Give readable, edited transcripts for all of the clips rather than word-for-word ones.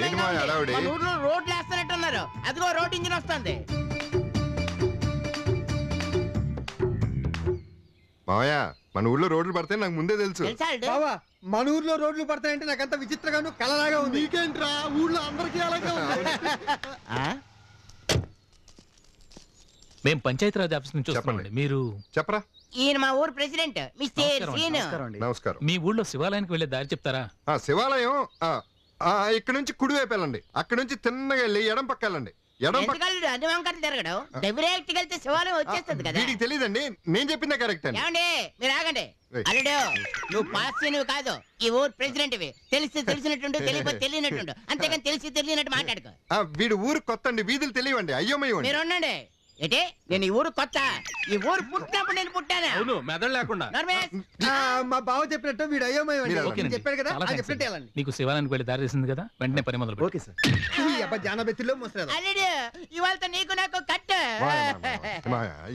భయంగా ఉంది. మన ఊర్లో రోడ్లు వేస్తున్నట్టున్నారు. అదిగో రోడ్ ఇంజిన్ వస్తుంది. మావయ్య మన ఊర్లో రోడ్లు పడితే నాకు ముందే తెలుసు. బావా మన ఊర్లో రోడ్లు పడతాయంటే నాకంత విచిత్రంగాను కలలాగా ఉంది. నీకేంట్రా ఊర్లో అందరికీ అలాగే ఉంది. మేము పంచాయతీరాజ్ ఆఫీస్ నుంచి వస్తున్నామండి. మీరు చెప్పరా? ఈయన మా ఊరు ప్రెసిడెంట్ మిస్టర్ సీను. నమస్కారం. మీ ఊళ్ళో శివాలయానికి వెళ్ళే దారి చెప్తారా? శివాలయం ఇక్కడ నుంచి కుడి వైపు వెళ్ళండి. అక్కడ నుంచి తిన్నగా వెళ్ళి ఎడం పక్క వెళ్ళండి. అన్ని వంకరలు తిరగడం డైరెక్ట్ వెళ్తే శివాలయం వచ్చేస్తుంది కదా. వీడికి తెలియదండి, నేను చెప్పిందే కరెక్ట్ అండి. ఏమండి మీరు ఆగండి. అల్లుడు నువ్వు పాస్ నువ్వు కాదు, ఈ ఊరు ప్రెసిడెంట్ తెలిసినట్టుండు, తెలియనట్టుండు. అంతేగాని తెలియనట్టు మాట్లాడుకో. వీడు ఊరు కొత్త అండి, వీధులు తెలియండి. అయ్యోమయ్య మీరు ఉండండి. ఏంటే నేను ఈ ఊరు కొత్త, ఈ ఊరు పుట్టినప్పుడు నేను పుట్టాను. మెదడు లేకుండా మా బావ చెప్పినట్టు వీడు అయ్యోమయ్య చెప్పాడు కదా, చెప్పినట్టు వెళ్ళండి. నీకు శివాలయానికి వెళ్ళి దారి చేసింది కదా, వెంటనే పని మొదలు. Okay sir. జానబెత్తిలో మోసరాదు. అల్లుడు ఇవాళ నీకు నాకు కట్ట.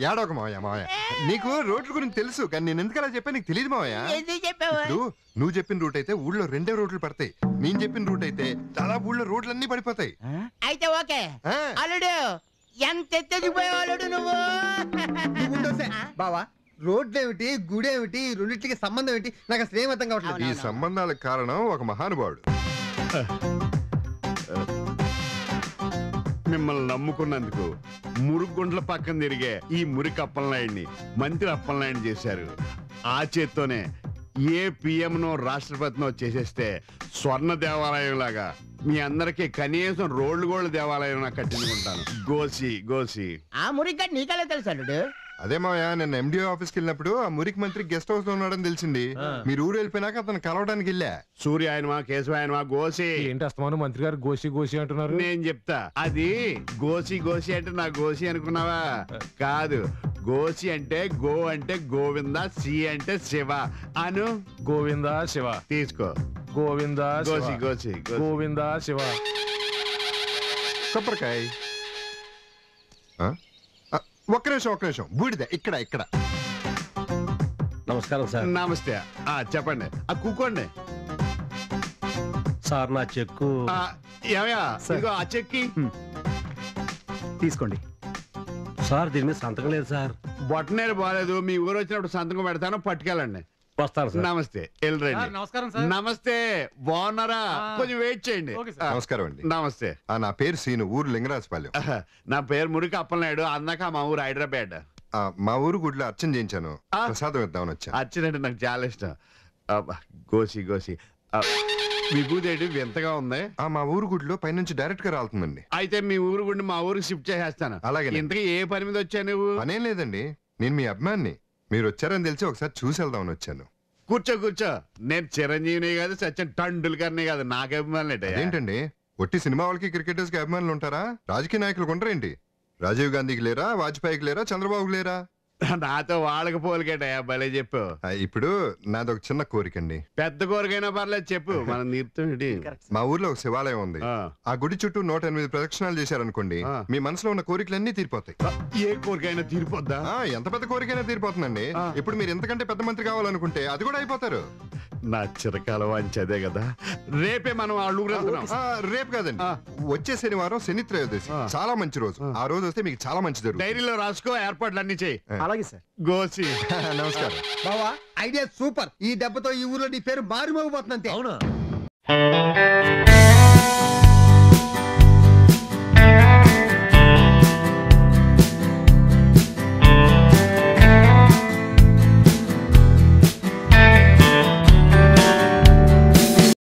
ఏడోక మావయ్య. మావయ్య నీకు రోడ్ల గురించి తెలుసు, కానీ నేను ఎందుకు అలా చెప్పా నీకు తెలియదు మావయ్య. ఎందుకు చెప్పావు? నువ్వు చెప్పిన రూట్ అయితే ఊళ్ళో 2 రోడ్లు పడతాయి. నేను చెప్పిన రూట్ అయితే దాదాపు ఊళ్ళో రోడ్లన్నీ పడిపోతాయి. అయితే ఓకే అల్లుడు. ఎంత ఎత్తదిపోయేవాళ్ళు నువ్వు. బావా రోడ్లు ఏమిటి, గుడి ఏమిటి, రెండింటికి సంబంధం ఏంటి నాకు అసలు ఏం అర్థం కావట్లేదు. ఈ సంబంధాలకు కారణం ఒక మహానుభావుడు. మిమ్మల్ని నమ్ముకున్నందుకు మురుగుండ్ల పక్కన తిరిగే ఈ మురికి అప్పలనాయుడిని మంత్రి అప్పలనాయుడు చేశారు. ఆ చేత్తోనే ఏ పిఎంనో రాష్ట్రపతినో చేసేస్తే స్వర్ణ దేవాలయం లాగా మీ అందరికి కనీసం రోడ్లు దేవాలయం కట్టించుకుంటాను. గోసి ఆ మురిగ్గా నీకలా తెలుసు అల్లుడు? అదే మావయ్య, నేను ఎండిఓ ఆఫీస్కి వెళ్ళినప్పుడు ఆ మురికి మంత్రి గెస్ట్ హౌస్ లో ఉన్నాడని తెలిసింది. మీరు ఊరు వెళ్ళిపోయినాక అతను కలవడానికి వెళ్ళా. సూర్య ఆయనమా, కేశవ ఆయనమా, గోసి ఏంటి అస్తమాను మంత్రి గారు గోసి అంటున్నారు? నేను చెప్తా. అది గోసి అంటే నా గోసి అనుకున్నావా? కాదు. గోసి అంటే గో అంటే గోవింద, సి అంటే శివ అను. గోవింద శివ తీసుకో. గోవింద గోసి గోవింద శివ. కొబ్బరికాయ. ఒక్క నిమిషం. బూడిద ఇక్కడ. నమస్కారం సార్. నమస్తే. చెప్పండి. కూకోండి సార్. నా చెక్కు ఏమయ్యా? ఆ చెక్కి తీసుకోండి సార్. దీని మీద సంతకం లేదు సార్. బొట్టనేరు బాగాలేదు. మీ ఊరు వచ్చినప్పుడు సంతకం పెడతాను, పట్టుకెళ్ళండి. వస్తాను సార్. నమస్తే. వెళ్ళరండి. నమస్కారం సార్. నమస్తే. బాగున్నారా? కొంచెం వెయిట్ చేయండి. నమస్కారం అండి. నమస్తే. నా పేరు సీను, ఊరు లింగరాజపాలెం. నా పేరు మురికి అప్పలనాయుడు. అన్నాక మా ఊరు హైదరాబాద్. మా ఊరు గుడిలో అర్చన చేయించాను, ప్రసాదం ఇద్దామని వచ్చా. అర్చన అంటే నాకు చాలా ఇష్టం. గోసి విభూదేటి వింతగా ఉంది. మా ఊరు గుడిలో పైనుంచి డైరెక్ట్ గా రాలుతుందండి. అయితే మీ ఊరు గుడిని మా ఊరికి షిఫ్ట్ చేసేస్తాను. అలాగే. ఇంతకీ ఏ పని మీద వచ్చా నువ్వు? పనేం లేదండి, నేను మీ అభిమాన్ని. మీరు వచ్చారని తెలిసి ఒకసారి చూసి వెళ్దామని వచ్చాను. కూర్చో. నేను చిరంజీవిని కాదు, సచిన్ టెండూల్కర్ని కాదు. నాకు అభిమానులు ఏంటండి? ఒట్టి సినిమా వాళ్ళకి క్రికెటర్స్ కి అభిమానులు ఉంటారా? రాజకీయ నాయకులు ఉంటారేంటి? రాజీవ్ గాంధీకి లేరా, వాజ్పేయికి లేరా, చంద్రబాబుకి లేరా? నాతో వాళ్ళకి పోలికేటయా, భలే చెప్పు. ఇప్పుడు నాదొక చిన్న కోరికండి. పెద్ద కోరికైనా పర్లేదు, చెప్పు. మనం తీరుతుంది. మా ఊర్లో ఒక శివాలయం ఉంది. ఆ గుడి చుట్టూ 108 ప్రదక్షిణాలు చేశారనుకోండి, మీ మనసులో ఉన్న కోరికలన్నీ తీరిపోతాయి. ఏ కోరికైనా తీరిపోద్దా? ఎంత పెద్ద కోరికైనా తీరిపోతుందండి. ఇప్పుడు మీరు ఎంతకంటే పెద్ద మంత్రి కావాలనుకుంటే అది కూడా అయిపోతారు. నా చిరకాల వాంచదే కదా. రేపే మనం ఆ ఊరు వెళ్తున్నాం. రేపు కాదండి, వచ్చే శనివారం శని త్రయోదశి, చాలా మంచి రోజు. ఆ రోజు వస్తే మీకు చాలా మంచి జరుగుతుంది. డైరీలో రాసుకో, ఏర్పాట్లు అన్ని చేయి. అలాగే సార్. గోసి నమస్కారం. బావా ఐడియా సూపర్. ఈ దెబ్బతో ఈ ఊర్లో నీ పేరు మారుమోగిపోతుంది అంతే. అవునా?